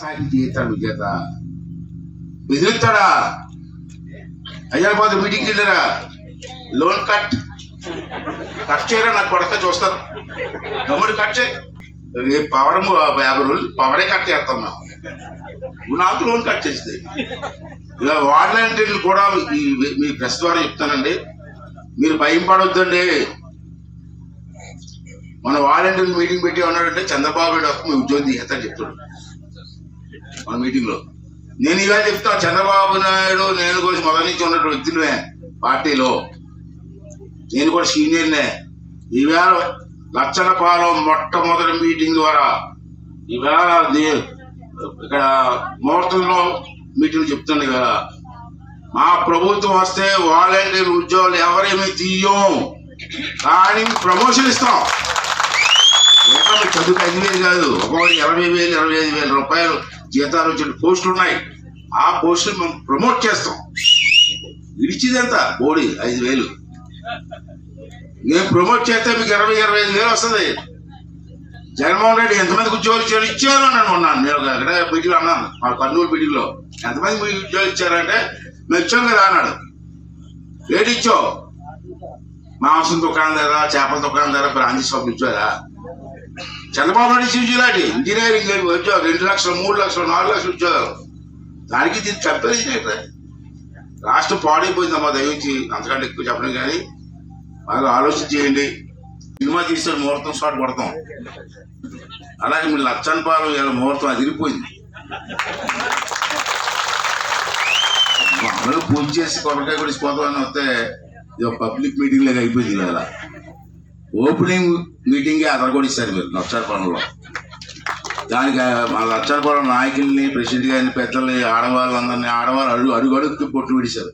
సాయం చేస్తాడు విజేత బెదిరిస్తాడా హైదరాబాద్ మీటింగ్కి వెళ్ళారా లోన్ కట్ చేయరా నాకు కొడక చూస్తారు గమ్ముడు కట్ చేయి రేపు పవర్ 50 రోజులు పవరే కట్ చేస్తాం మేము నాకు లోన్ కట్ చేస్తే ఇలా వాలంటీర్లు కూడా మీ ప్రెస్ ద్వారా చెప్తానండి మీరు భయం పడొద్దండి మన వాలంటీర్లు మీటింగ్ పెట్టి ఉన్నాడంటే చంద్రబాబు నాయుడు వస్తే మీ ఉద్యోగం తీసేస్తా చెప్తాడు మన మీటింగ్ లో నేను ఇవాళ చెప్తా చంద్రబాబు నాయుడు నేను కూడా మొదటి నుంచి ఉన్నటువంటి వ్యక్తులే పార్టీలో నేను కూడా సీనియర్నే ఈవేళ లచ్చనపాలెం మొట్టమొదటి మీటింగ్ ద్వారా ఈవేళ ఇక్కడ ముహూర్తంలో మీటింగ్ చెప్తాను ఇవాళ మా ప్రభుత్వం వస్తే వాలంటీర్ ఉద్యోగాలు ఎవరేమీ తీయం కానీ ప్రమోషన్ ఇస్తాం చదువుకు 5,000 కాదు ఒకటి 20,000 25,000 రూపాయలు జీతాలు వచ్చిన పోస్టులు ఉన్నాయి ఆ పోస్టులు మేము ప్రమోట్ చేస్తాం ఇడిచిదంతా బోడీ 5,000 నేను ప్రమోట్ చేస్తే మీకు 20,000-25,000 వస్తుంది జగన్మోహన్ రెడ్డి ఎంతమందికి ఉద్యోగాలు ఇచ్చారు అని ఉన్నాను నేను అక్కడ మీటింగ్లో అన్నాను మా కర్నూలు మీటింగ్లో ఎంతమంది మీకు ఉద్యోగాలు ఇచ్చారంటే మేము ఇచ్చాం కదా అన్నాడు ఏది ఇచ్చావు మాంసం దుకాణం ధర చేపల దుకాణం ధర బ్రాంచ్ షాపులు ఇచ్చారా చంద్రబాబు నాయుడు ఇచ్చి ఇంజనీరింగ్ ఉద్యోగం 2 లక్షలు 3 లక్షలు 4 లక్షలు ఉద్యోగాలు దానికి దీన్ని చెప్పలేదు రాష్ట్రం పాడైపోయిందమ్మా దయచేసి అంతకంటే ఎక్కువ చెప్పడం కానీ బాగా ఆలోచన చేయండి సినిమా తీసాడు ముహూర్తం స్టార్ట్ కొడతాం అలాగే మీరు లచ్చనపాలెం ఇలా ముహూర్తం అదిరిపోయింది అందరూ పూజ చేసి కొబ్బరికాయ కూడా ఇచ్చిపోతామని వస్తే ఇది ఒక పబ్లిక్ మీటింగ్ లాగా అయిపోయింది ఇలా ఓపెనింగ్ మీటింగే అదరగొడిస్తారు మీరు లచ్చనపాలెంలో దానికి మా లచ్చనపాలెం నాయకుల్ని ప్రెసిడెంట్ గారిని పెద్దల్ని ఆడవాళ్ళందరినీ ఆడవాళ్ళు అడుగు అడుగుకి పొట్టు విడిచారు